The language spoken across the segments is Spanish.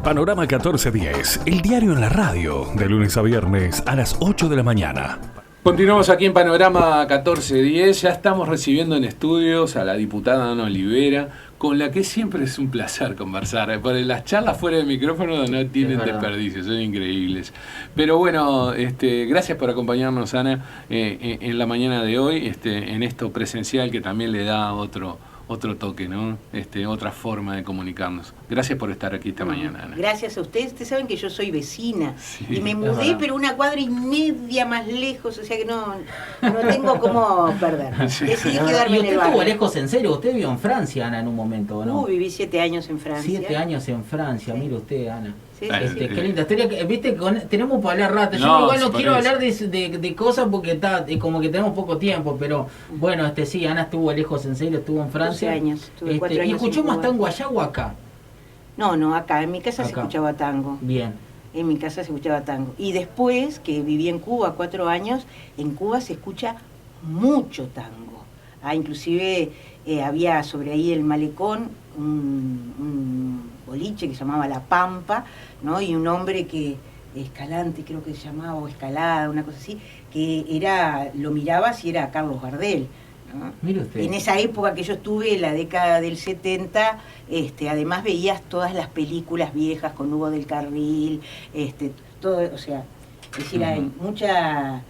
Panorama 1410, el diario en la radio, de lunes a viernes a las 8 de la mañana. Continuamos aquí en Panorama 1410, ya estamos recibiendo en estudios a la diputada Ana Olivera, con la que siempre es un placer conversar, porque las charlas fuera de micrófono no tienen desperdicio, son increíbles. Pero bueno, gracias por acompañarnos, Ana, en la mañana de hoy, en esto presencial que también le da otro toque, ¿no? Otra forma de comunicarnos. Gracias por estar aquí esta mañana, Ana. Gracias a ustedes. Ustedes saben que yo soy vecina, sí, y me mudé, pero 1,5 cuadras más lejos, o sea que no tengo cómo perderme. Sí. Decidí quedarme ¿Y en el usted barrio. estuvo lejos en serio? Usted vivió en Francia, Ana, en un momento, ¿no? Viví 7 años en Francia. 7 años en Francia, Sí. mire usted, Ana. Sí, Qué linda historia. Viste, tenemos para hablar rato. Yo No, igual no por quiero eso. hablar de cosas porque como que tenemos poco tiempo, pero bueno, sí, Ana estuvo lejos en serio, estuvo en Francia. 12 años, estuve 4 años ¿Y escuchó en más Cuba. tango allá o acá? No, acá. En mi casa se Acá. escuchaba tango. Bien. En mi casa se escuchaba tango. Y después, que viví en Cuba 4 años, en Cuba se escucha mucho tango. Inclusive había sobre ahí el malecón un boliche que se llamaba La Pampa, ¿no? Y un hombre que, Escalante creo que se llamaba, o Escalada, una cosa así, que lo mirabas y era Carlos Gardel, ¿no? Mire usted. En esa época que yo estuve, en la década del 70, además veías todas las películas viejas con Hugo del Carril, todo, o sea, es decir, hay mucha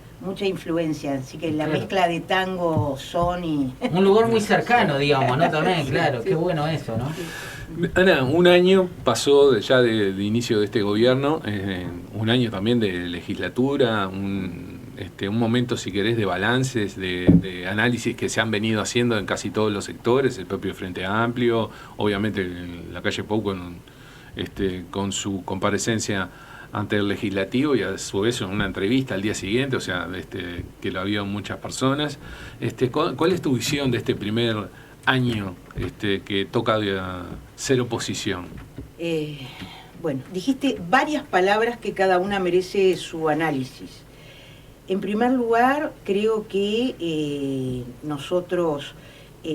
influencia, así que la Claro. mezcla de tango, son y... Un lugar muy cercano, digamos, ¿no? También, claro, sí. qué bueno eso, ¿no? Ana, un año pasó ya de inicio de este gobierno, un año también de legislatura, un momento, si querés, de balances, de análisis que se han venido haciendo en casi todos los sectores, el propio Frente Amplio, obviamente la calle Pou con su comparecencia ante el legislativo y a su vez en una entrevista al día siguiente, o sea, que lo había muchas personas. ¿Cuál es tu visión de este primer año que toca ser oposición? Bueno, dijiste varias palabras que cada una merece su análisis. En primer lugar, creo que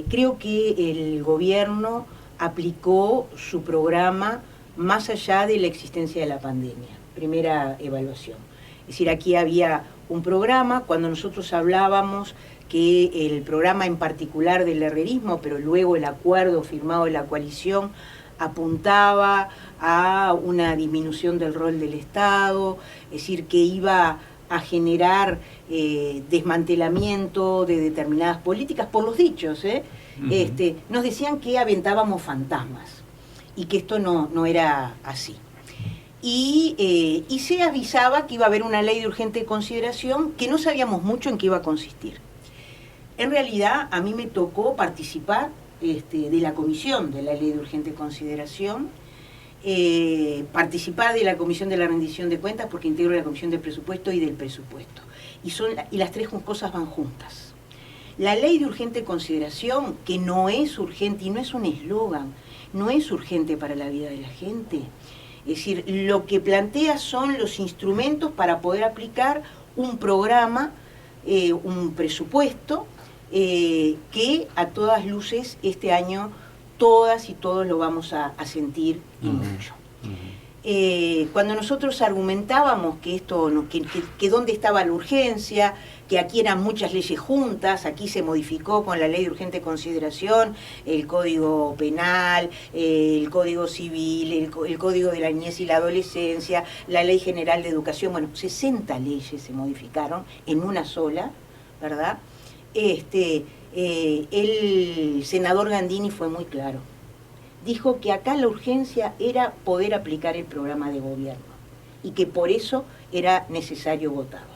creo que el gobierno aplicó su programa más allá de la existencia de la pandemia. Primera evaluación. Es decir, aquí había un programa, cuando nosotros hablábamos que el programa en particular del herrerismo, pero luego el acuerdo firmado de la coalición, apuntaba a una disminución del rol del Estado, es decir, que iba a generar desmantelamiento de determinadas políticas, por los dichos, nos decían que aventábamos fantasmas y que esto no era así. Y se avisaba que iba a haber una ley de urgente consideración que no sabíamos mucho en qué iba a consistir. En realidad, a mí me tocó participar de la comisión de la ley de urgente consideración, participar de la comisión de la rendición de cuentas, porque integro la comisión del presupuesto y del presupuesto. Y las tres cosas van juntas. La ley de urgente consideración, que no es urgente y no es un eslogan, no es urgente para la vida de la gente. Es decir, lo que plantea son los instrumentos para poder aplicar un programa, un presupuesto, que a todas luces este año todas y todos lo vamos a sentir y mucho. Cuando nosotros argumentábamos que que dónde estaba la urgencia, que aquí eran muchas leyes juntas, aquí se modificó con la ley de urgente consideración el Código Penal, el Código Civil, el Código de la Niñez y la Adolescencia, la Ley General de Educación, 60 leyes se modificaron en una sola, ¿verdad? El senador Gandini fue muy claro. Dijo que acá la urgencia era poder aplicar el programa de gobierno y que por eso era necesario votarla.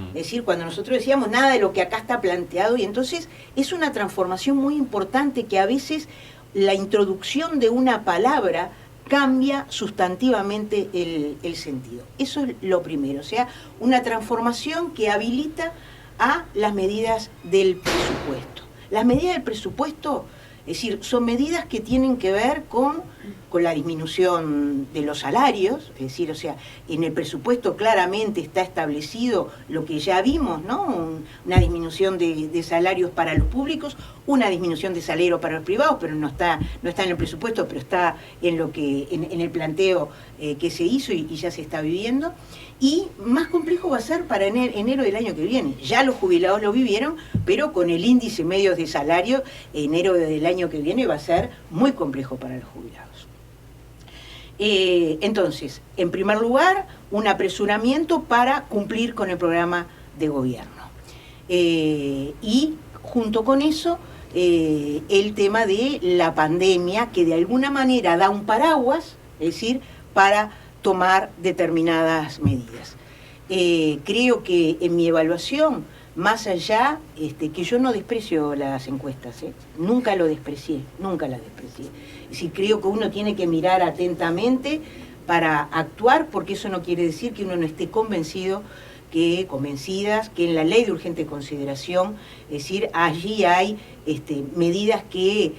Es decir, cuando nosotros decíamos nada de lo que acá está planteado, y entonces es una transformación muy importante que a veces la introducción de una palabra cambia sustantivamente el sentido. Eso es lo primero, o sea, una transformación que habilita a las medidas del presupuesto. Las medidas del presupuesto Es decir, son medidas que tienen que ver con la disminución de los salarios, es decir, o sea, en el presupuesto claramente está establecido lo que ya vimos, ¿no? Una disminución de salarios para los públicos, una disminución de salario para los privados, pero no está en el presupuesto, pero está en en el planteo que se hizo y ya se está viviendo. Y más complejo va a ser para enero del año que viene. Ya los jubilados lo vivieron, pero con el índice medio de salario, enero del año que viene va a ser muy complejo para los jubilados. Entonces, en primer lugar, un apresuramiento para cumplir con el programa de gobierno. Y junto con eso, el tema de la pandemia, que de alguna manera da un paraguas, es decir, para tomar determinadas medidas. Creo que en mi evaluación, más allá, que yo no desprecio las encuestas, nunca las desprecié. Es decir, creo que uno tiene que mirar atentamente para actuar, porque eso no quiere decir que uno no esté convencidas que en la ley de urgente consideración, es decir, allí hay medidas que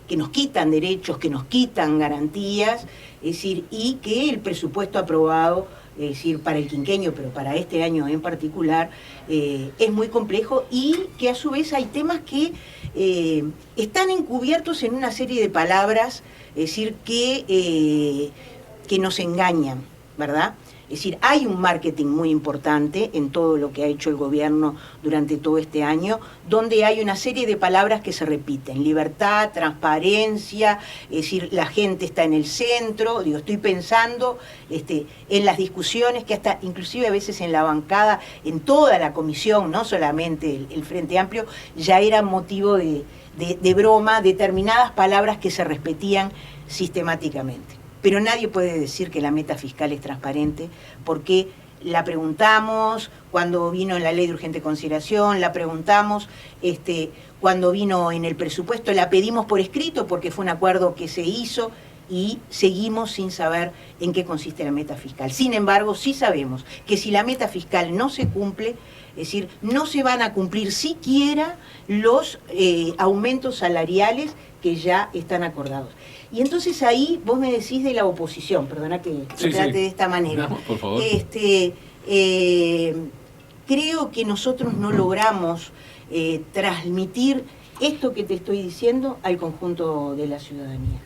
nos quitan derechos, que nos quitan garantías, es decir, y que el presupuesto aprobado, es decir, para el quinquenio, pero para este año en particular, es muy complejo, y que a su vez hay temas que están encubiertos en una serie de palabras, es decir, que nos engañan, ¿verdad? Es decir, hay un marketing muy importante en todo lo que ha hecho el gobierno durante todo este año, donde hay una serie de palabras que se repiten: libertad, transparencia, es decir, la gente está en el centro. Estoy pensando en las discusiones que hasta inclusive a veces en la bancada, en toda la comisión, no solamente el Frente Amplio, ya era motivo de broma determinadas palabras que se repetían sistemáticamente. Pero nadie puede decir que la meta fiscal es transparente, porque la preguntamos cuando vino en la ley de urgente consideración, la preguntamos cuando vino en el presupuesto, la pedimos por escrito porque fue un acuerdo que se hizo, y seguimos sin saber en qué consiste la meta fiscal. Sin embargo, sí sabemos que si la meta fiscal no se cumple, es decir, no se van a cumplir siquiera los aumentos salariales que ya están acordados. Y entonces ahí vos me decís de la oposición, perdona que trate de esta manera. No, por favor. Creo que nosotros no logramos transmitir esto que te estoy diciendo al conjunto de la ciudadanía.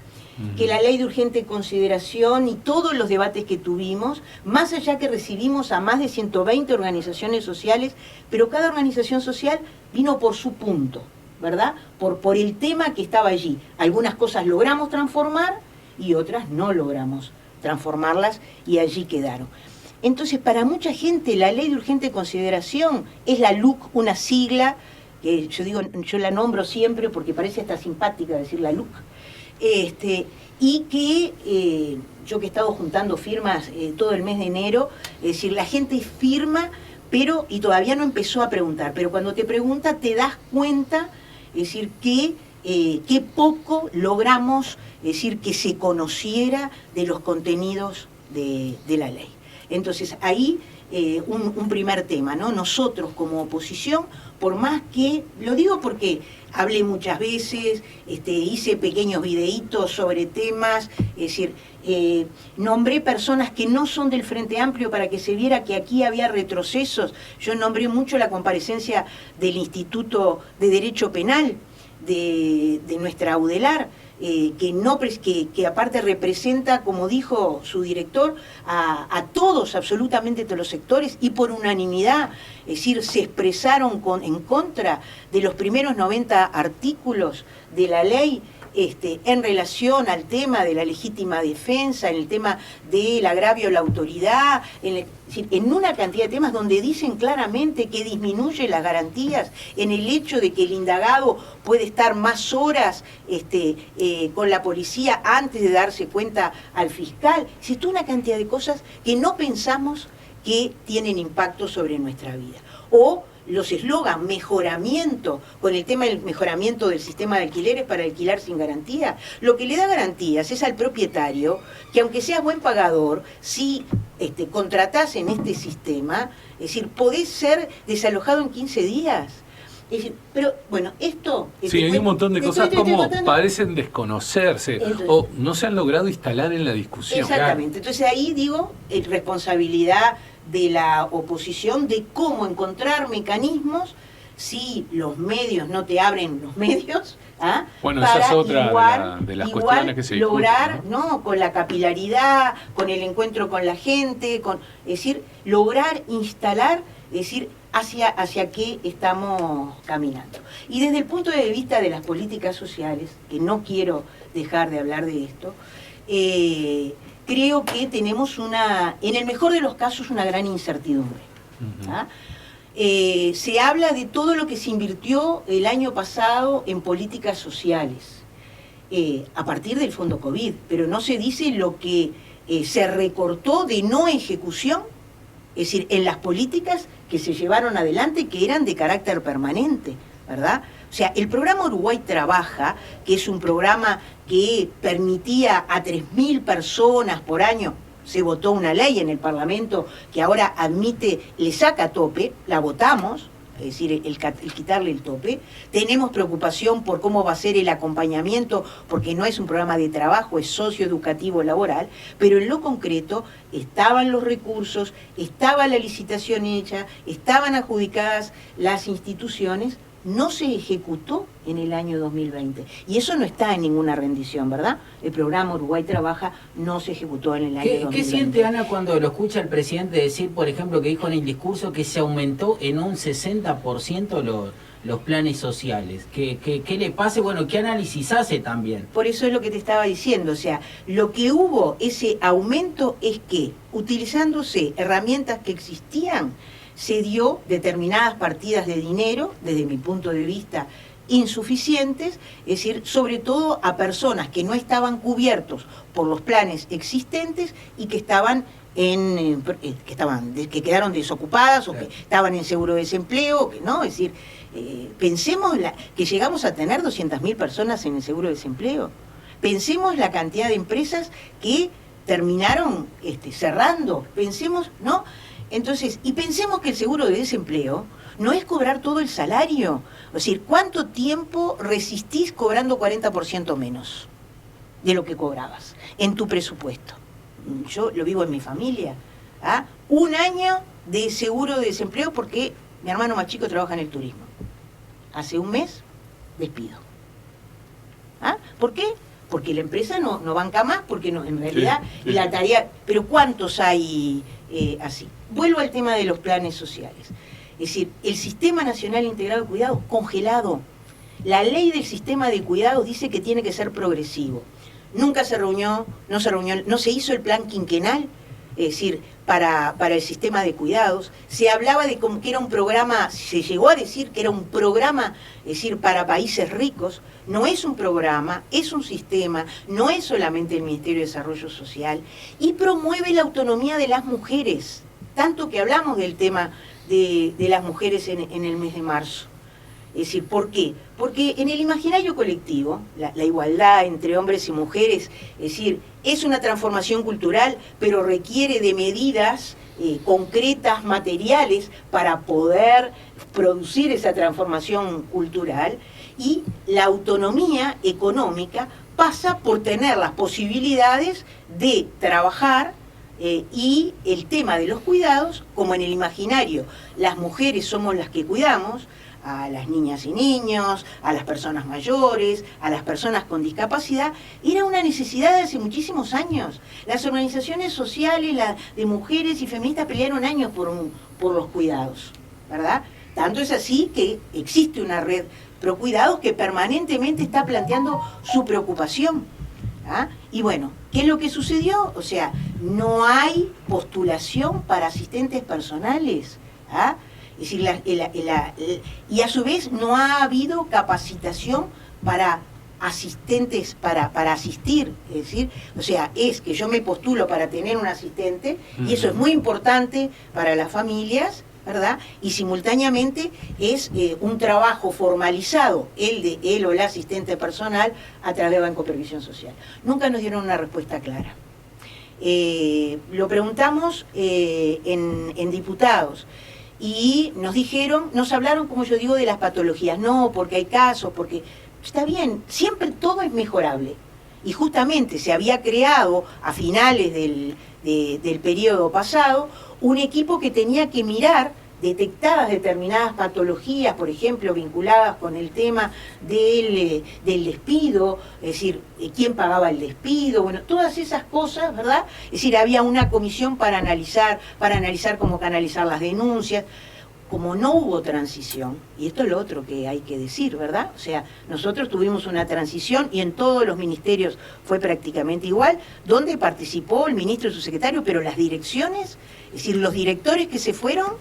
Que la ley de urgente consideración y todos los debates que tuvimos, más allá que recibimos a más de 120 organizaciones sociales, pero cada organización social vino por su punto, ¿verdad? Por el tema que estaba allí. Algunas cosas logramos transformar y otras no logramos transformarlas, y allí quedaron. Entonces, para mucha gente la ley de urgente consideración es la LUC, una sigla que yo la nombro siempre porque parece hasta simpática decir la LUC, y que yo que he estado juntando firmas todo el mes de enero, es decir, la gente firma, y todavía no empezó a preguntar, pero cuando te pregunta te das cuenta, es decir, que qué poco logramos, es decir, que se conociera de los contenidos de la ley. Entonces ahí un primer tema, ¿no? Nosotros como oposición, por más que, lo digo porque hablé muchas veces, hice pequeños videitos sobre temas, es decir, nombré personas que no son del Frente Amplio para que se viera que aquí había retrocesos. Yo nombré mucho la comparecencia del Instituto de Derecho Penal de nuestra UDELAR, que aparte representa, como dijo su director, a todos, absolutamente todos los sectores, y por unanimidad, es decir, se expresaron en contra de los primeros 90 artículos de la ley, en relación al tema de la legítima defensa, en el tema del agravio a la autoridad, en una cantidad de temas donde dicen claramente que disminuye las garantías, en el hecho de que el indagado puede estar más horas con la policía antes de darse cuenta al fiscal. Es una cantidad de cosas que no pensamos que tienen impacto sobre nuestra vida. O los eslogan mejoramiento, con el tema del mejoramiento del sistema de alquileres para alquilar sin garantía. Lo que le da garantías es al propietario que, aunque seas buen pagador, si contratás en este sistema, es decir, podés ser desalojado en 15 días. Es decir, pero bueno, esto... Sí, hay un montón de cosas como parecen desconocerse entonces, o no se han logrado instalar en la discusión. Exactamente. Entonces ahí digo, responsabilidad de la oposición de cómo encontrar mecanismos si los medios no te abren los medios, ¿ah? Bueno, para esa es otra igual, de las igual cuestiones que se discuten, lograr, ¿no? con la capilaridad, con el encuentro con la gente, es decir, lograr instalar, es decir, hacia qué estamos caminando. Y desde el punto de vista de las políticas sociales, que no quiero dejar de hablar de esto, creo que tenemos en el mejor de los casos, una gran incertidumbre. ¿Ah? Se habla de todo lo que se invirtió el año pasado en políticas sociales, a partir del Fondo COVID, pero no se dice lo que se recortó de no ejecución, es decir, en las políticas que se llevaron adelante, que eran de carácter permanente, ¿verdad? O sea, el programa Uruguay Trabaja, que es un programa que permitía a 3.000 personas por año, se votó una ley en el Parlamento que ahora admite, le saca tope, la votamos, es decir, el quitarle el tope. Tenemos preocupación por cómo va a ser el acompañamiento, porque no es un programa de trabajo, es socioeducativo laboral, pero en lo concreto estaban los recursos, estaba la licitación hecha, estaban adjudicadas las instituciones, no se ejecutó en el año 2020. Y eso no está en ninguna rendición, ¿verdad? El programa Uruguay Trabaja no se ejecutó en el año 2020. ¿Qué siente Ana cuando lo escucha el presidente decir, por ejemplo, que dijo en el discurso que se aumentó en un 60% los planes sociales? ¿Qué le pase? Bueno, ¿qué análisis hace también? Por eso es lo que te estaba diciendo, o sea, lo que hubo, ese aumento, es que, utilizándose herramientas que existían, se dio determinadas partidas de dinero, desde mi punto de vista, insuficientes, es decir, sobre todo a personas que no estaban cubiertos por los planes existentes y que estaban que quedaron desocupadas, o que estaban en seguro de desempleo, ¿no? Es decir, pensemos que llegamos a tener 200.000 personas en el seguro de desempleo. Pensemos la cantidad de empresas que terminaron cerrando. Pensemos, ¿no? Entonces, y pensemos que el seguro de desempleo no es cobrar todo el salario. Es decir, ¿cuánto tiempo resistís cobrando 40% menos de lo que cobrabas en tu presupuesto? Yo lo vivo en mi familia. ¿Ah? Un año de seguro de desempleo porque mi hermano más chico trabaja en el turismo. Hace un mes, despido. ¿Ah? ¿Por qué? Porque la empresa no banca más, porque no, en realidad sí. La tarea... Pero ¿cuántos hay así? Vuelvo al tema de los planes sociales. Es decir, el Sistema Nacional Integrado de Cuidados, congelado. La ley del sistema de cuidados dice que tiene que ser progresivo. Nunca se reunió, no se hizo el plan quinquenal, es decir, para el sistema de cuidados. Se hablaba de como que era un programa, se llegó a decir que era un programa, es decir, para países ricos. No es un programa, es un sistema, no es solamente el Ministerio de Desarrollo Social, y promueve la autonomía de las mujeres, tanto que hablamos del tema de las mujeres en el mes de marzo. Es decir, ¿por qué? Porque en el imaginario colectivo, la igualdad entre hombres y mujeres, es decir, es una transformación cultural, pero requiere de medidas concretas, materiales, para poder producir esa transformación cultural, y la autonomía económica pasa por tener las posibilidades de trabajar, y el tema de los cuidados, como en el imaginario las mujeres somos las que cuidamos a las niñas y niños, a las personas mayores, a las personas con discapacidad, era una necesidad de hace muchísimos años. Las organizaciones sociales de mujeres y feministas pelearon años por los cuidados, ¿verdad? Tanto es así que existe una red pro cuidados que permanentemente está planteando su preocupación. ¿Ah? Y bueno, ¿qué es lo que sucedió? O sea, no hay postulación para asistentes personales. ¿Ah? Es decir, y a su vez no ha habido capacitación para asistentes, para asistir. Es decir, o sea, es que yo me postulo para tener un asistente, y eso es muy importante para las familias, ¿verdad? Y simultáneamente es un trabajo formalizado, el de él o el asistente personal, a través de Banco de Previsión Social. Nunca nos dieron una respuesta clara. Lo preguntamos en diputados, y nos hablaron, como yo digo, de las patologías. No, porque hay casos, porque está bien, siempre todo es mejorable. Y justamente se había creado a finales del periodo pasado un equipo que tenía que mirar detectadas determinadas patologías, por ejemplo, vinculadas con el tema del despido, es decir, quién pagaba el despido, bueno, todas esas cosas, ¿verdad? Es decir, había una comisión para analizar cómo canalizar las denuncias. Como no hubo transición, y esto es lo otro que hay que decir, ¿verdad? O sea, nosotros tuvimos una transición y en todos los ministerios fue prácticamente igual, donde participó el ministro y su secretario, pero las direcciones, es decir, los directores que se fueron,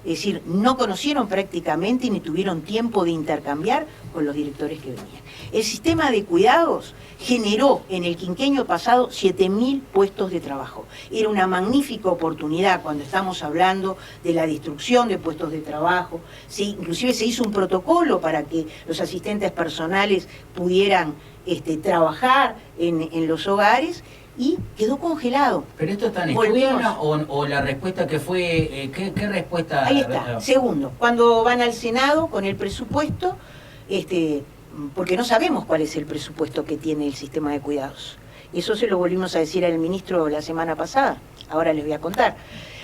es decir, no conocieron prácticamente ni tuvieron tiempo de intercambiar con los directores que venían. El sistema de cuidados generó en el quinquenio pasado 7.000 puestos de trabajo. Era una magnífica oportunidad cuando estamos hablando de la destrucción de puestos de trabajo. Sí, inclusive se hizo un protocolo para que los asistentes personales pudieran trabajar en los hogares, y quedó congelado. ¿Pero esto está en estudio o la respuesta que fue, qué respuesta? Ahí está. Segundo, cuando van al Senado con el presupuesto, porque no sabemos cuál es el presupuesto que tiene el sistema de cuidados. Eso se lo volvimos a decir al ministro la semana pasada, ahora les voy a contar.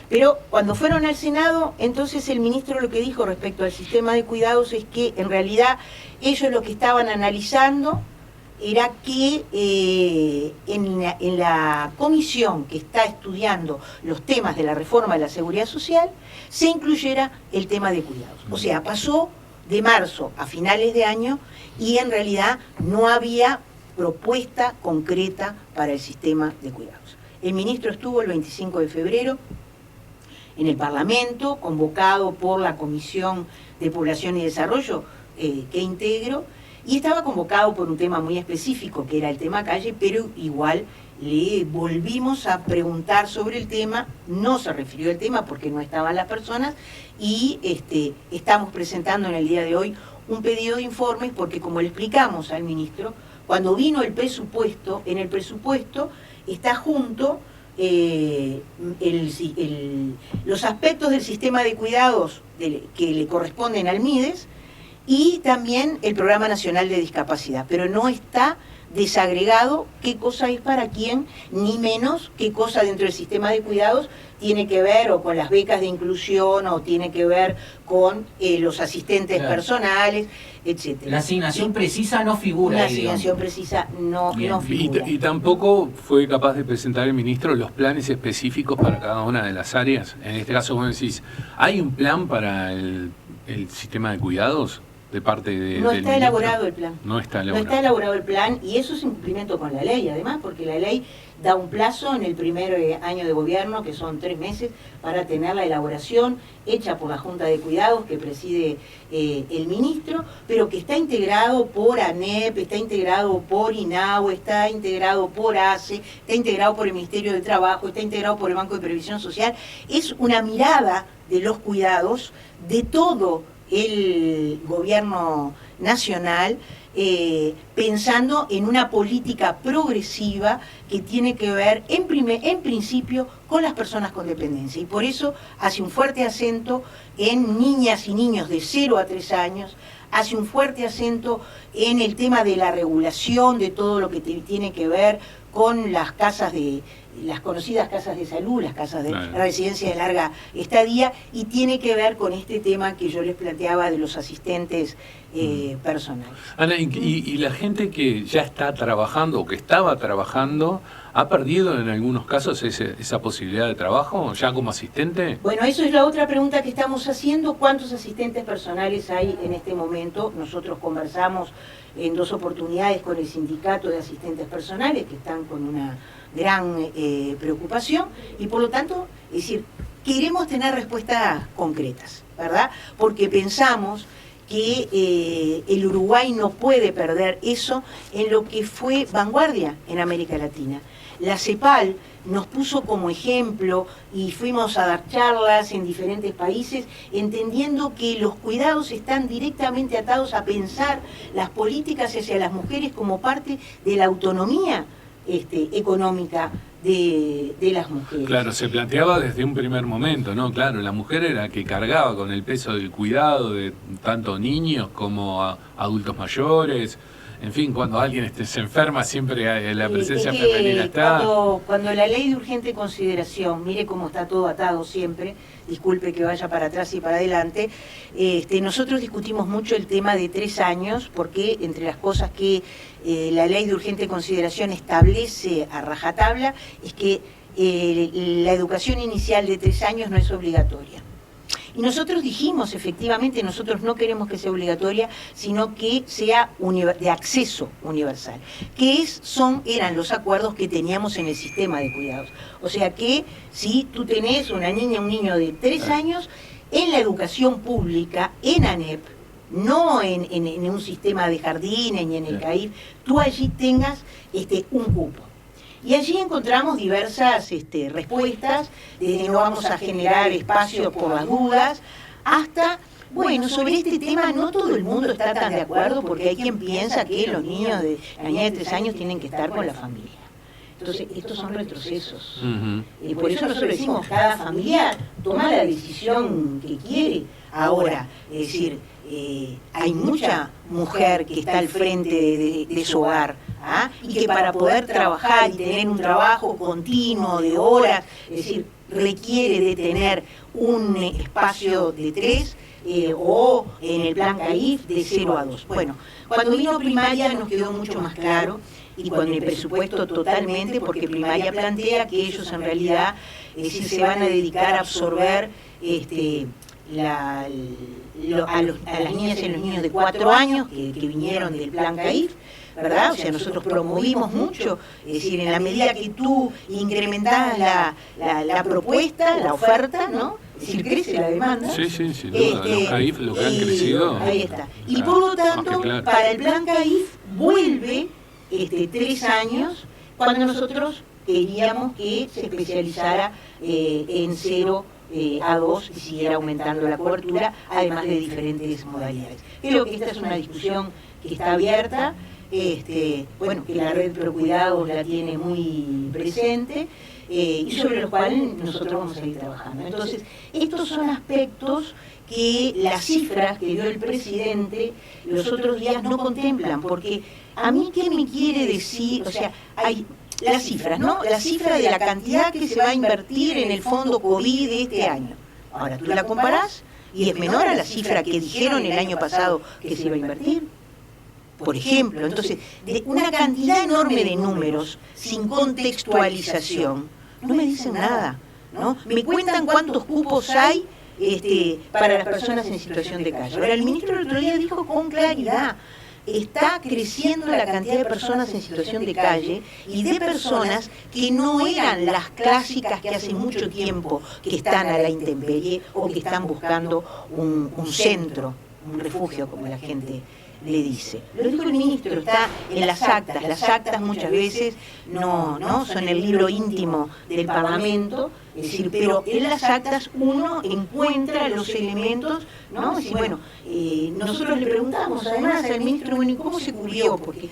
Pero cuando fueron al Senado, entonces el ministro lo que dijo respecto al sistema de cuidados es que en realidad ellos lo que estaban analizando era que en la comisión que está estudiando los temas de la reforma de la seguridad social se incluyera el tema de cuidados. O sea, pasó de marzo a finales de año y en realidad no había propuesta concreta para el sistema de cuidados. El ministro estuvo el 25 de febrero en el Parlamento, convocado por la Comisión de Población y Desarrollo que integro, y estaba convocado por un tema muy específico, que era el tema calle, pero igual le volvimos a preguntar sobre el tema, no se refirió al tema porque no estaban las personas, y estamos presentando en el día de hoy un pedido de informes, porque como le explicamos al ministro, cuando vino el presupuesto, en el presupuesto está junto los aspectos del sistema de cuidados que le corresponden al MIDES, y también el Programa Nacional de Discapacidad, pero no está desagregado qué cosa es para quién, ni menos qué cosa dentro del sistema de cuidados tiene que ver o con las becas de inclusión o tiene que ver con los asistentes personales, etcétera. La asignación precisa no figura. La asignación precisa no figura. Y tampoco fue capaz de presentar el ministro los planes específicos para cada una de las áreas. En este caso vos decís, ¿hay un plan para el sistema de cuidados? De parte del no está elaborado el plan. No está elaborado. No está elaborado el plan, y eso es un cumplimiento con la ley, además, porque la ley da un plazo en el primer año de gobierno, que son 3 meses, para tener la elaboración hecha por la Junta de Cuidados que preside el ministro, pero que está integrado por ANEP, está integrado por INAU, está integrado por ACE, está integrado por el Ministerio de Trabajo, está integrado por el Banco de Previsión Social. Es una mirada de los cuidados de todo el gobierno nacional, pensando en una política progresiva que tiene que ver en principio con las personas con dependencia, y por eso hace un fuerte acento en niñas y niños de 0 a 3 años, hace un fuerte acento en el tema de la regulación de todo lo que tiene que ver con las conocidas casas de salud, las casas de residencia de larga estadía, y tiene que ver con este tema que yo les planteaba de los asistentes personales. Ana, y la gente que ya está trabajando o que estaba trabajando, ¿ha perdido en algunos casos esa posibilidad de trabajo ya como asistente? Bueno, eso es la otra pregunta que estamos haciendo. ¿Cuántos asistentes personales hay en este momento? Nosotros conversamos en 2 oportunidades con el sindicato de asistentes personales, que están con una gran preocupación, y por lo tanto, es decir, queremos tener respuestas concretas, ¿verdad? Porque pensamos que el Uruguay no puede perder eso en lo que fue vanguardia en América Latina. La CEPAL nos puso como ejemplo y fuimos a dar charlas en diferentes países, entendiendo que los cuidados están directamente atados a pensar las políticas hacia las mujeres como parte de la autonomía económica de las mujeres. Claro, se planteaba desde un primer momento, ¿no? Claro, la mujer era la que cargaba con el peso del cuidado de tanto niños como adultos mayores. En fin, cuando alguien se enferma, siempre la presencia femenina está. Cuando la ley de urgente consideración, mire cómo está todo atado siempre, disculpe que vaya para atrás y para adelante, nosotros discutimos mucho el tema de 3 años, porque entre las cosas que la ley de urgente consideración establece a rajatabla es que la educación inicial de 3 años no es obligatoria. Y nosotros dijimos, efectivamente, nosotros no queremos que sea obligatoria, sino que sea de acceso universal, que eran los acuerdos que teníamos en el sistema de cuidados. O sea que si tú tenés una niña, un niño de 3 años, en la educación pública, en ANEP, no en un sistema de jardines ni en el CAIF, tú allí tengas un cupo. Y allí encontramos diversas respuestas, desde no vamos a generar espacio por las dudas, hasta, bueno, sobre este tema no todo el mundo está tan de acuerdo, porque hay quien piensa que los niños la niña de 3 años tienen que estar con la familia. Entonces, estos son retrocesos. Y por eso nosotros decimos, cada familia toma la decisión que quiere. Ahora, es decir, hay mucha mujer que está al frente de su hogar, y que para poder trabajar y tener un trabajo continuo de horas, es decir, requiere de tener un espacio de 3 o en el plan CAIF de 0 a 2. Bueno, cuando vino primaria nos quedó mucho más claro, y con el presupuesto totalmente, porque primaria plantea que ellos en realidad se van a dedicar a absorber a las niñas y los niños de 4 años que vinieron del plan CAIF, ¿verdad? O sea, nosotros promovimos mucho, es decir, en la medida que tú incrementás la propuesta, la oferta, ¿no? Es decir, crece la demanda. Sí, sin duda, los CAIF lo que han crecido. Ahí está. Y por lo tanto, para el plan CAIF vuelve 3 años, cuando nosotros queríamos que se especializara en 0 a 2 y siguiera aumentando la cobertura, además de diferentes modalidades. Creo que esta es una discusión que está abierta, bueno, que la red Procuidados la tiene muy presente, y sobre los cuales nosotros vamos a ir trabajando. Entonces, estos son aspectos que las cifras que dio el presidente los otros días no contemplan, porque a mí, ¿qué me quiere decir? O sea, hay las cifras, ¿no? La cifra de la cantidad que se va a invertir en el fondo COVID de este año. Ahora, tú la comparás y es menor a la cifra que dijeron el año pasado que se iba a invertir. Por ejemplo, entonces, de una cantidad enorme de números sin contextualización, no me dicen nada, ¿no? Me cuentan cuántos cupos hay para las personas en situación de calle. Ahora, el ministro el otro día dijo con claridad, está creciendo la cantidad de personas en situación de calle y de personas que no eran las clásicas que hace mucho tiempo que están a la intemperie o que están buscando un centro, un refugio, como la gente le dice. Lo dijo el ministro, está en las actas muchas veces no son el libro íntimo del Parlamento, es decir, pero en las actas uno encuentra los elementos, ¿no? Y bueno, nosotros le preguntamos además al ministro, bueno, ¿y cómo se cubrió? Porque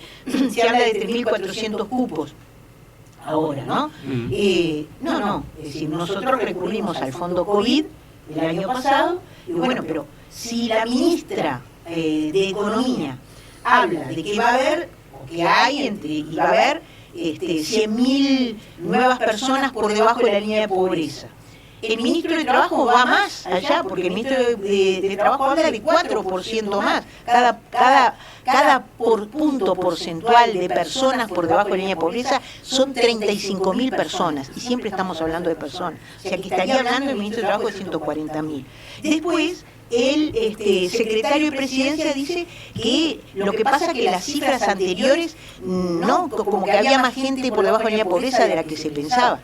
se habla de 3.400 cupos ahora, ¿no? No, es decir, nosotros recurrimos al fondo COVID el año pasado, y bueno, pero si la ministra de Economía habla de que va a haber, o que hay, y va a haber 100.000 nuevas personas por debajo de la línea de pobreza. El ministro de Trabajo va más allá, porque el ministro de Trabajo habla de 4% más. Cada punto porcentual de personas por debajo de la línea de pobreza son 35.000 personas, y siempre estamos hablando de personas. O sea que estaría hablando el ministro de Trabajo de 140.000. Después, el secretario de Presidencia dice que lo que pasa es que las cifras anteriores, no, como que había más gente por debajo de la línea de pobreza de la que se pensaba.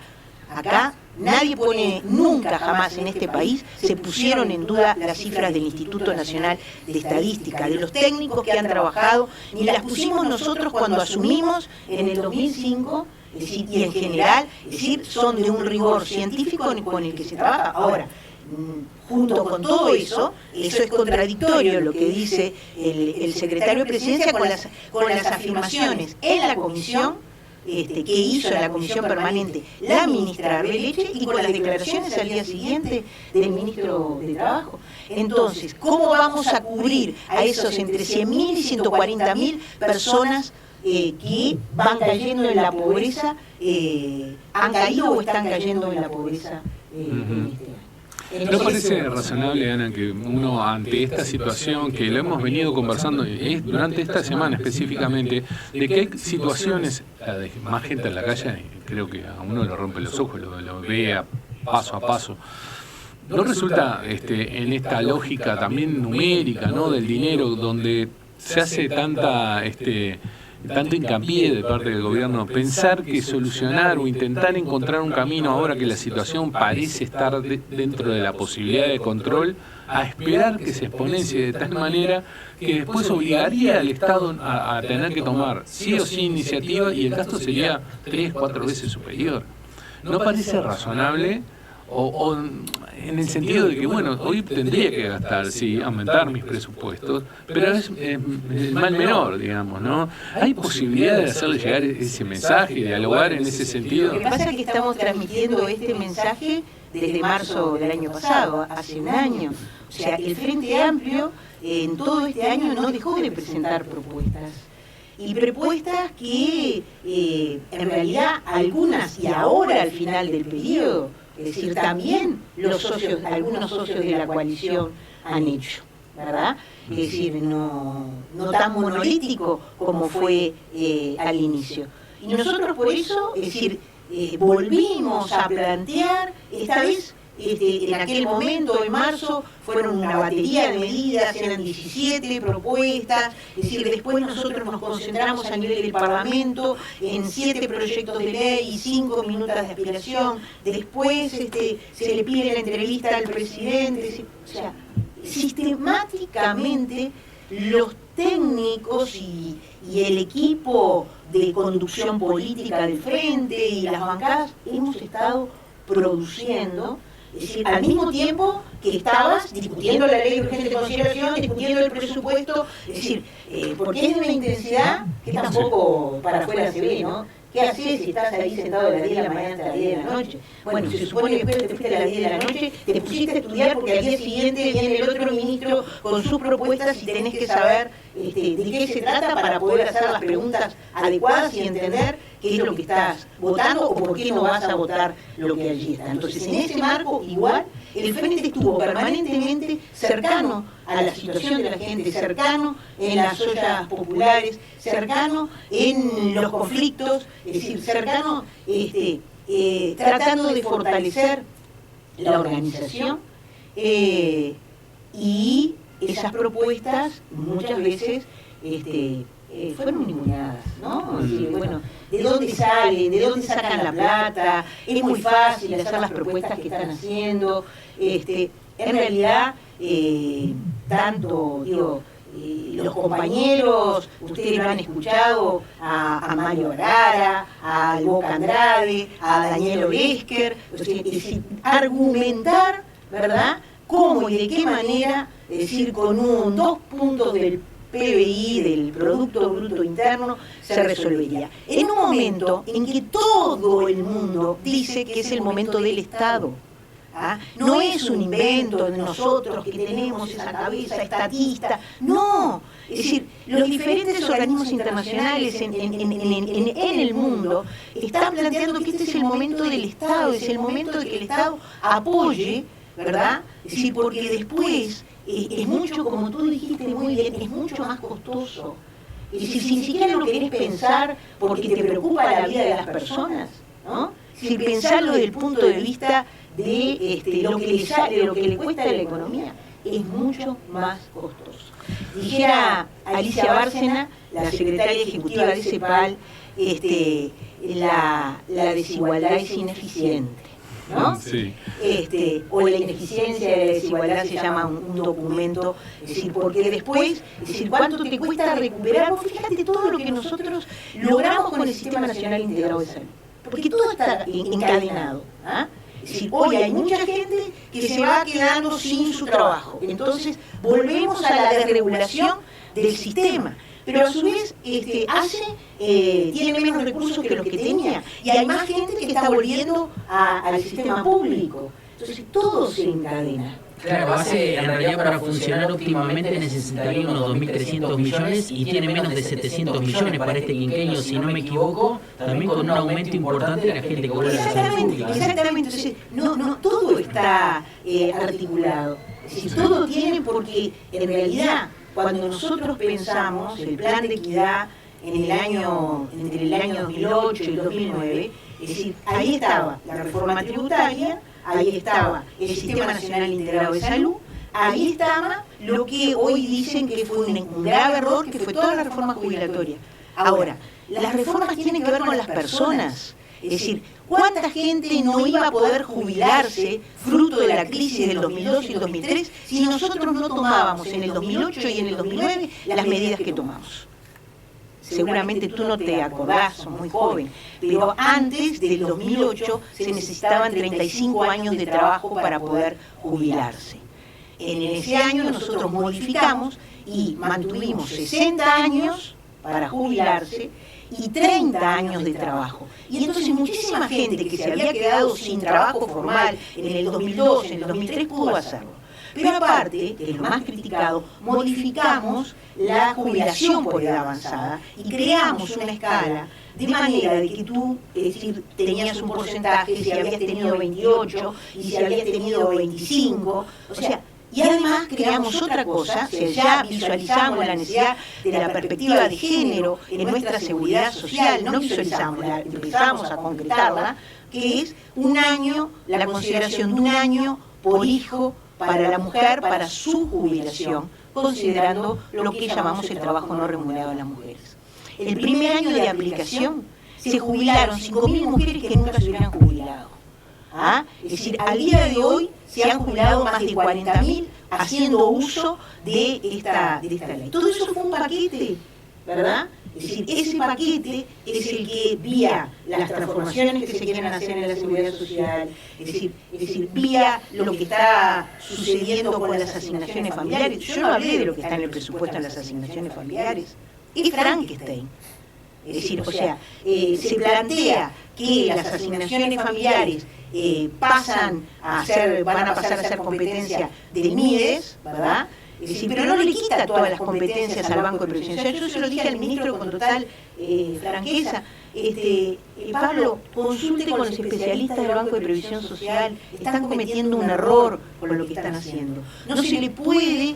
Acá nadie pone, nunca jamás en este país se pusieron en duda las cifras del Instituto Nacional de Estadística, de los técnicos que han trabajado, ni las pusimos nosotros cuando asumimos en el 2005, es decir, y en general, es decir, son de un rigor científico con el que se trabaja. Ahora, junto con todo eso es contradictorio lo que dice el secretario de Presidencia con las afirmaciones en la comisión que hizo en la comisión permanente la ministra Arbeleche y con las declaraciones al día siguiente del ministro de Trabajo. Entonces, ¿cómo vamos a cubrir a esos entre 100.000 y 140.000 personas que van cayendo en la pobreza, han caído o están cayendo en la pobreza en este año? ¿No parece razonable, Ana, que uno ante esta situación, que lo hemos venido conversando durante esta semana específicamente, de que hay situaciones, la de más gente en la calle, creo que a uno lo rompe los ojos, lo ve paso a paso? ¿No resulta en esta lógica también numérica, ¿no?, del dinero, donde se hace tanto hincapié de parte del gobierno, pensar que solucionar o intentar encontrar un camino ahora que la situación parece estar dentro de la posibilidad de control, a esperar que se exponencie de tal manera que después obligaría al Estado a tener que tomar sí o sí iniciativa y el gasto sería 3, 4 veces superior? ¿No parece razonable? O en el sentido de que, bueno, hoy tendría que gastar, sí, aumentar mis presupuestos, pero es el mal menor, digamos, ¿no? ¿Hay posibilidad de hacerle llegar ese mensaje, dialogar en ese sentido? Lo que pasa es que estamos transmitiendo este mensaje desde marzo del año pasado, hace un año. O sea, el Frente Amplio en todo este año no dejó de presentar propuestas. Y propuestas que en realidad algunas, y ahora al final del periodo, es decir, también algunos socios de la coalición han hecho, ¿verdad? Es decir, no tan monolítico como fue al inicio. Y nosotros por eso, es decir, volvimos a plantear, esta vez, en aquel momento, en marzo, fueron una batería de medidas, eran 17 propuestas, es decir, después nosotros nos concentramos a nivel del Parlamento en 7 proyectos de ley y 5 minutos de aspiración, después se le pide la entrevista al presidente, o sea, sistemáticamente los técnicos y el equipo de conducción política del Frente y las bancadas hemos estado produciendo. Es decir, al mismo tiempo que estabas discutiendo la ley de urgente consideración, discutiendo el presupuesto, es decir, porque es de una intensidad que tampoco para afuera se ve, ¿no? ¿Qué haces si estás ahí sentado a las 10 de la mañana hasta las 10 de la noche? Bueno, se supone que después te fuiste a las 10 de la noche, te pusiste a estudiar porque al día siguiente viene el otro ministro con sus propuestas y tenés que saber de qué se trata para poder hacer las preguntas adecuadas y entender qué es lo que estás votando o por qué no vas a votar lo que allí está. Entonces, en ese marco, igual, el Frente estuvo permanentemente cercano a la situación de la gente, cercano en las ollas populares, cercano en los conflictos, es decir, cercano tratando de fortalecer la organización y esas propuestas muchas veces fueron ninguneadas, ¿no? Es decir, bueno, ¿de dónde salen? ¿De dónde sacan la plata? Es muy fácil hacer las propuestas que están haciendo. En realidad, los compañeros, ustedes lo han escuchado, a Mario Vergara, a Boca Andrade, a Daniel Oresker, es decir, argumentar, ¿verdad?, cómo y de qué manera, es decir, con 2 puntos del PBI, del Producto Bruto Interno, se resolvería. En un momento en que todo el mundo dice que es el momento del Estado. ¿Ah? No es un invento de nosotros que tenemos esa cabeza estatista, no. Es decir, los diferentes organismos internacionales en el mundo están planteando que este es el momento del Estado, es el momento de que el Estado apoye, ¿verdad? Es decir, porque después es mucho, como tú dijiste muy bien, es mucho más costoso. Es decir, si ni siquiera lo querés pensar porque te preocupa la vida de las personas, ¿no? Es decir, pensarlo desde el punto de vista de lo que le sale, lo que le cuesta a la economía, es mucho más costoso. Dijera Alicia Bárcena, la secretaria ejecutiva de CEPAL, la desigualdad es ineficiente, ¿no? Sí. O la ineficiencia de la desigualdad se llama un documento, es decir, porque después, es decir, ¿cuánto te cuesta recuperar? Vos fíjate todo lo que nosotros logramos con el Sistema Nacional Integrado de Salud, porque todo está encadenado, ¿ah? Es decir, hoy hay mucha gente que se va quedando sin su trabajo. Entonces, volvemos a la desregulación del sistema. pero a su vez tiene menos recursos que los que tenía, y hay más gente que está volviendo al sistema público. Entonces todo se encadena. Claro, en realidad para funcionar óptimamente necesitaría unos 2.300 millones y tiene menos de 700 millones para este quinquenio, si no me equivoco, también con un aumento importante de la gente que vuelve a la salud pública. Exactamente, entonces no todo está articulado. Es decir, todo tiene, porque en realidad cuando nosotros pensamos el plan de equidad entre el año 2008 y el 2009, es decir, ahí estaba la reforma tributaria, ahí estaba el Sistema Nacional Integrado de Salud, ahí estaba lo que hoy dicen que fue un grave error, que fue toda la reforma jubilatoria. Ahora, las reformas tienen que ver con las personas. Es decir, ¿cuánta gente no iba a poder jubilarse fruto de la crisis del 2002 y el 2003 si nosotros no tomábamos en el 2008 y en el 2009 las medidas que tomamos? Seguramente tú no te acordás, sos muy joven, pero antes del 2008 se necesitaban 35 años de trabajo para poder jubilarse. En ese año nosotros modificamos y mantuvimos 60 años para jubilarse y 30 años de trabajo. Y entonces muchísima gente que se había quedado sin trabajo formal en el 2002, en el 2003, pudo hacerlo. Pero aparte, que es lo más criticado, modificamos la jubilación por edad avanzada y creamos una escala de manera de que tú, es decir, tenías un porcentaje, si habías tenido 28 y si habías tenido 25, o sea, y además creamos otra cosa, o sea, ya visualizamos la necesidad de la perspectiva de género en nuestra seguridad social, no visualizamos, empezamos a concretarla, que es un año, la consideración de un año por hijo para la mujer, para su jubilación, considerando lo que llamamos el trabajo no remunerado de las mujeres. El primer año de aplicación se jubilaron 5.000 mujeres que nunca se hubieran jubilado. Es decir, al día de hoy se han jubilado más de 40.000 haciendo uso de esta ley. Todo eso fue un paquete, ¿verdad? Es decir, ese paquete es el que, vía las transformaciones que se quieren hacer en la seguridad social, es decir, vía lo que está sucediendo con las asignaciones familiares. Yo no hablé de lo que está en el presupuesto de las asignaciones familiares, es Frankenstein. Es decir, o sea, se plantea que las asignaciones familiares van a pasar a ser competencia del MIDES, ¿verdad? Es decir, pero no le quita todas las competencias al Banco de Previsión Social. Yo se lo dije al ministro con total franqueza. Pablo, consulte con los especialistas del Banco de Previsión Social, están cometiendo un error con lo que están haciendo. No se le puede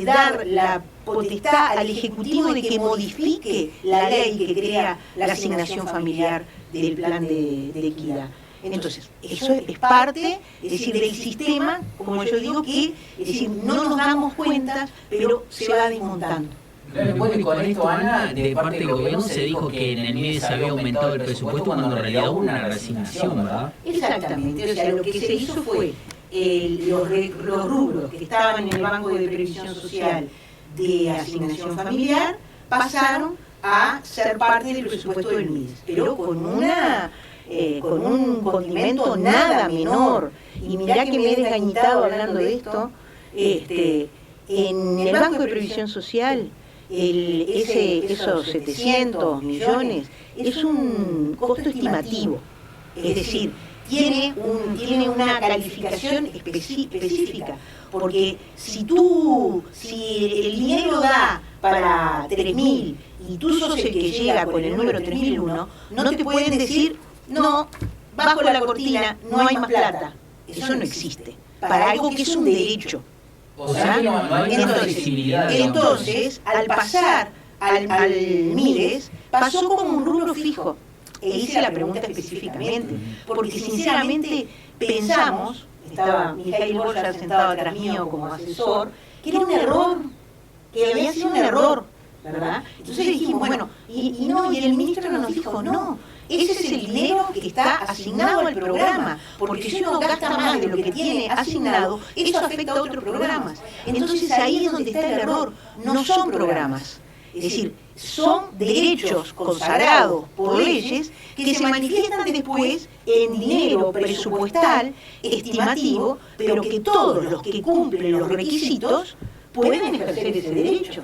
dar la potestad al Ejecutivo de que modifique la ley que crea la asignación familiar del plan de equidad. Entonces, eso es parte, es decir, del sistema, como yo digo, que es decir, no nos damos cuenta, pero se va desmontando. Bueno, y con esto, Ana, de parte del gobierno se dijo que en el MIDES se había aumentado el presupuesto cuando en realidad hubo una reasignación, ¿verdad? Exactamente, o sea, lo que se hizo fue los rubros que estaban en el Banco de Previsión Social de asignación familiar pasaron a ser parte del presupuesto del MIDES, pero con un condimento nada menor. Y mirá que me he desgañitado hablando de esto. En el Banco de Previsión Social, esos 700 millones es un costo estimativo. Es decir, tiene una calificación específica. Porque si el dinero da para 3.000 y tú sos el que llega con el número 3001, no te pueden decir, no, bajo la cortina no hay más plata. Eso no existe. Para algo que es un derecho. O sea, no hay una flexibilidad. Entonces, al pasar al MIDES, pasó como un rubro fijo. E hice la pregunta específicamente. Porque sinceramente pensamos, estaba Mijail Borja sentado atrás mío como asesor, que era un error, que había sido un error, ¿verdad? Entonces dijimos, bueno, y el ministro nos dijo, no, ese es el dinero que está asignado al programa, porque si uno gasta más de lo que tiene asignado, eso afecta a otros programas. Entonces ahí es donde está el error, no son programas. Es decir, son derechos consagrados por leyes que se manifiestan después en dinero presupuestal estimativo, pero que todos los que cumplen los requisitos pueden ejercer ese derecho.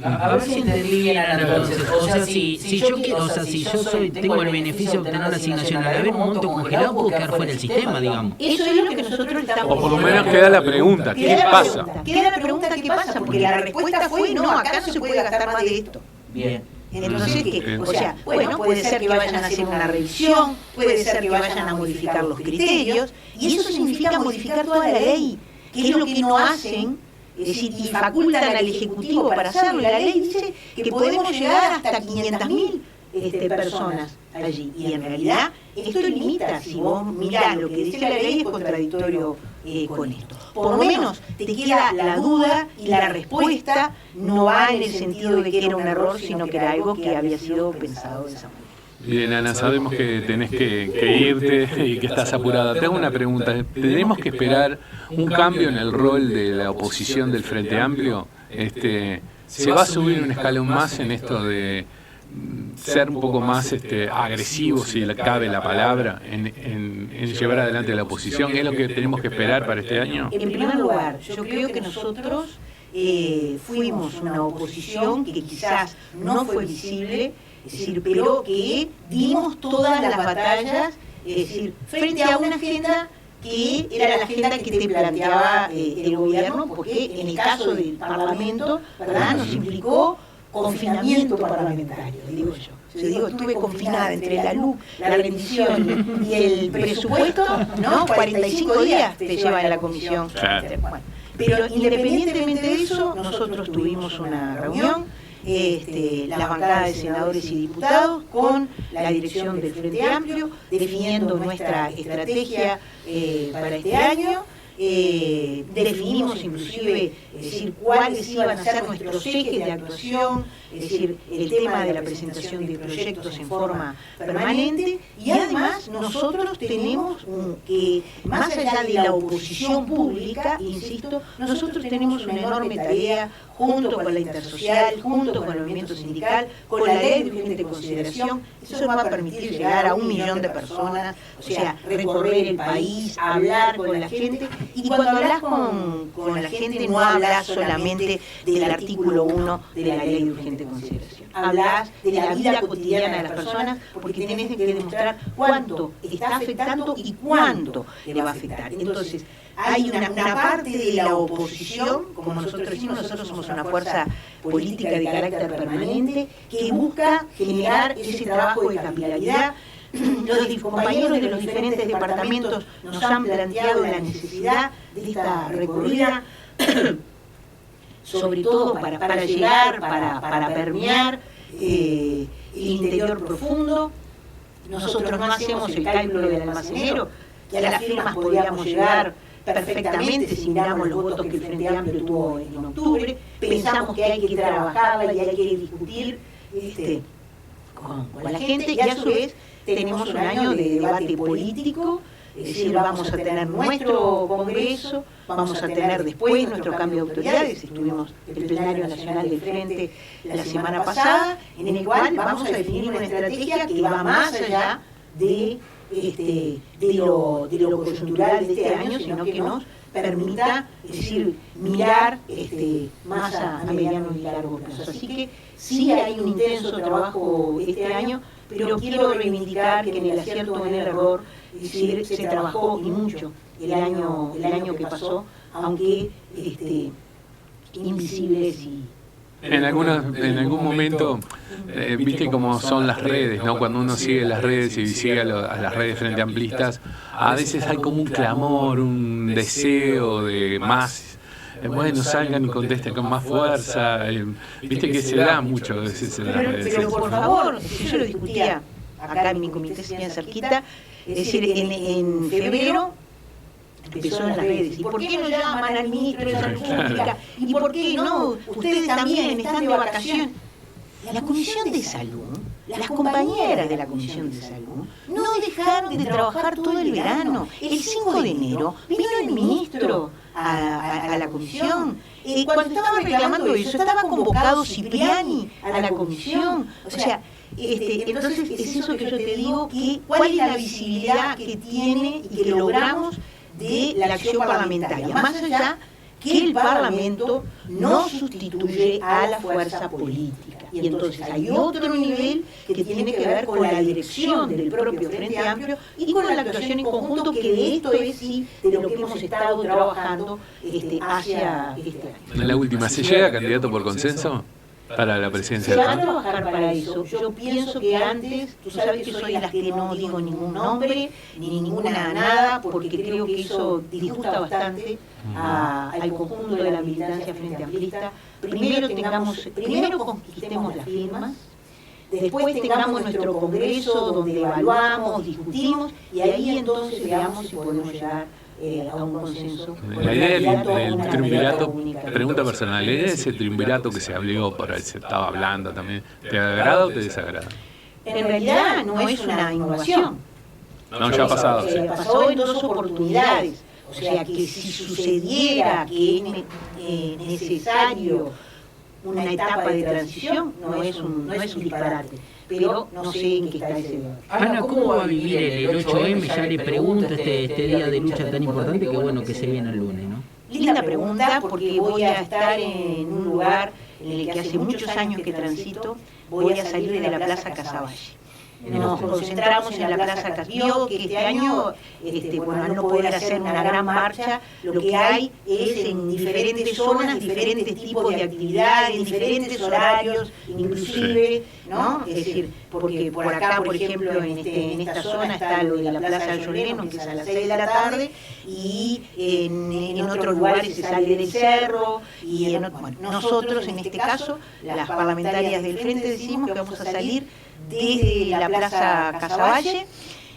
A ver si entendí bien ahora entonces. O sea, si yo tengo el beneficio de obtener la asignación al haber un monto congelado, puedo quedar fuera del sistema, digamos. Eso es lo que nosotros estamos... O por lo menos queda la pregunta, ¿qué pasa? Queda la pregunta, ¿qué pasa? Porque la respuesta fue, no, acá no se puede gastar más de esto. Bien. Entonces, o sea, bueno, puede ser que vayan a hacer una revisión, puede ser que vayan a modificar los criterios, y eso significa modificar toda la ley, que es lo que no hacen, es decir, y facultan al Ejecutivo para hacerlo. La ley dice que podemos llegar hasta 500.000 personas allí, y en realidad esto limita, si vos mirás lo que dice la ley, es contradictorio con esto. Por lo menos te queda la duda y la respuesta no va en el sentido de que era un error, sino que era algo que había sido pensado de esa manera. Bien, Ana, sabemos que tenés que irte y que estás apurada. Te hago una pregunta. ¿Tenemos que esperar un cambio en el rol de la oposición del Frente Amplio? ¿Se va a subir un escalón más en esto de ser un poco más agresivo, si le cabe la palabra, en llevar adelante la oposición? ¿Es lo que tenemos que esperar para este año? En primer lugar, yo creo que nosotros fuimos una oposición que quizás no fue visible, es decir, pero que dimos todas las batallas, es decir, frente a una agenda que era la agenda que te planteaba el gobierno, porque en el caso del Parlamento, ¿verdad?, nos implicó confinamiento parlamentario, digo yo. Yo digo, estuve confinada entre la luz, la rendición y el presupuesto, ¿no? 45 días te lleva a la comisión. Claro. Bueno, pero independientemente de eso, nosotros tuvimos una reunión, las bancadas de senadores y diputados con la dirección del Frente Amplio, definiendo nuestra estrategia para este año. Definimos inclusive, es decir, cuáles iban a ser nuestros ejes de actuación, es decir, el tema de la presentación de proyectos en forma permanente, y además nosotros tenemos que, más allá de la oposición pública, insisto, nosotros tenemos una enorme tarea junto con la Intersocial, junto con el movimiento sindical, con la ley de urgente consideración. Eso va a permitir llegar a 1 millón de personas, o sea, recorrer el país, hablar con la gente. Y cuando hablas con la gente no hablas solamente del artículo 1 de la ley de urgente consideración. Hablas de la vida cotidiana de las personas, porque tenés que demostrar cuánto está afectando y cuánto le va a afectar. Entonces, hay una parte de la oposición, como nosotros decimos, nosotros somos una fuerza política de carácter permanente, que busca generar ese trabajo de capilaridad. Los compañeros de los diferentes departamentos nos han planteado la necesidad de esta recorrida, sobre todo para llegar, para permear el interior profundo. Nosotros no hacemos el cálculo del almacenero, que a las firmas podríamos llegar perfectamente si miramos los votos que el Frente Amplio tuvo en octubre. Pensamos que hay que trabajarla y hay que discutir con la gente, y a su vez tenemos un año de debate político, es decir, vamos a tener nuestro Congreso, vamos a tener después nuestro cambio de autoridades. Estuvimos el plenario nacional del Frente la semana pasada, en el cual vamos a definir una estrategia que va más allá de lo coyuntural de este año, sino que nos permita, es decir, mirar más a mediano y largo plazo. Así que sí hay un intenso trabajo este año, pero quiero reivindicar que en el acierto o en el error, es decir, se trabajó y mucho el año que pasó, aunque invisibles y... En algún momento, viste cómo son las redes, ¿no? Cuando uno sigue las redes y sigue a las redes frente amplistas, a veces hay como un clamor, un deseo de más. Bueno, salgan y contesten con más fuerza. Viste que se da mucho a veces en las redes. Pero por favor, yo lo discutía acá en mi comité, bien cerquita, es decir, en febrero empezó en las redes. ¿Y por qué no llaman al ministro de Salud Pública? ¿Y por qué no? Ustedes también están de vacaciones. La Comisión de Salud, las compañeras de la Comisión de Salud, no dejaron de trabajar todo el verano. El 5 de enero vino el ministro a la comisión. Cuando estaban reclamando eso, estaba convocado Cipriani a la comisión. O sea, entonces es eso que yo te digo, que cuál es la visibilidad que tiene y que logramos de la acción parlamentaria, más allá que el Parlamento no sustituye a la fuerza política. Y entonces hay otro nivel que tiene que ver con la dirección del propio Frente Amplio y con la actuación en conjunto, que de esto es sí de lo que hemos estado trabajando hacia este año. En la última, ¿se llega candidato por consenso para la presidencia Se del va a PAN? trabajar para eso. Yo pienso que antes, tú sabes que soy de las que no digo ningún nombre, ni ninguna nada, porque creo que eso disgusta bastante al conjunto de la militancia frente amplista. Primero conquistemos las firmas, después tengamos nuestro congreso donde evaluamos, discutimos, y ahí entonces veamos si podemos llegar a un consenso. La idea del triunvirato, pregunta personal, ¿la idea de ese triunvirato que se habló, por ahí se estaba hablando también, ¿te agrada o te desagrada? En realidad no es una innovación. No, ya ha pasado. Sí. Pasó en 2 oportunidades. O sea que si sucediera que es necesario una etapa de transición, no es un disparate. Pero no sé en qué está ese debate. Ana, ¿cómo va a vivir el 8M? Ya le pregunto este día de lucha tan importante que bueno que se viene el lunes, ¿no? Linda pregunta, porque voy a estar en un lugar en el que hace muchos años que transito. Voy a salir de la Plaza Casaballe. Nos concentramos en la Plaza Casaballe, que este año, al no poder hacer una gran marcha, lo que hay es en diferentes zonas, diferentes tipos de actividades, en diferentes horarios, inclusive, ¿no? Es decir, porque por acá, por ejemplo, en esta zona está lo de la Plaza del Lloreno, que es a las 6 de la tarde, y en otros lugares se sale del cerro, y nosotros, en este caso, las parlamentarias del Frente, decimos que vamos a salir desde la Plaza Casaballe.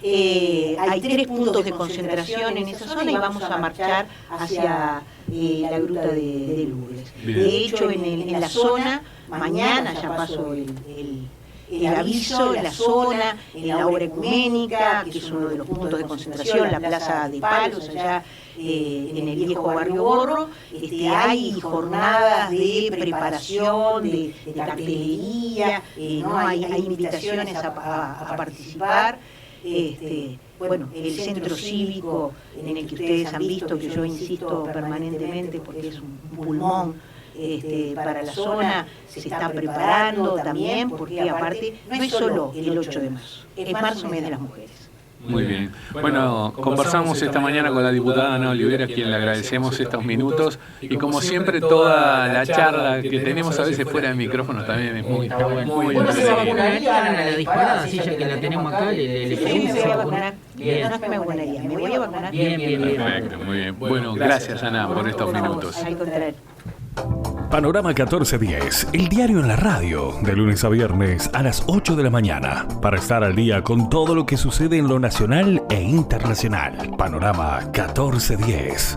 Hay 3 puntos de concentración en esa zona y vamos a marchar hacia la Gruta de Lourdes. De hecho, en la zona, mañana ya pasó el aviso, la zona, en la obra ecuménica, que es uno de los puntos de concentración, la Plaza de Palos, allá en el viejo barrio Borro, hay jornadas de preparación, de cartelería, ¿no? Hay invitaciones a participar. El centro cívico en el que ustedes han visto, que yo insisto permanentemente porque es un pulmón para la zona, se está preparando también, porque aparte no es solo el 8 de marzo, es marzo, mes de las mujeres. Muy bien. Bueno, conversamos esta mañana con la diputada Ana Olivera, a quien le agradecemos estos minutos, y como siempre toda la charla que tenemos a veces fuera de micrófono también es muy ¿Cuándo se vacunaría a la disparada? Así ya que la tenemos acá, le Sí, me voy a vacunar. No es que me vacunaría, me voy a vacunar. Bien. perfecto, muy bien. Bueno, gracias Ana por estos minutos. Al contrario. Panorama 1410, el diario en la radio, de lunes a viernes a las 8 de la mañana, para estar al día con todo lo que sucede en lo nacional e internacional. Panorama 1410.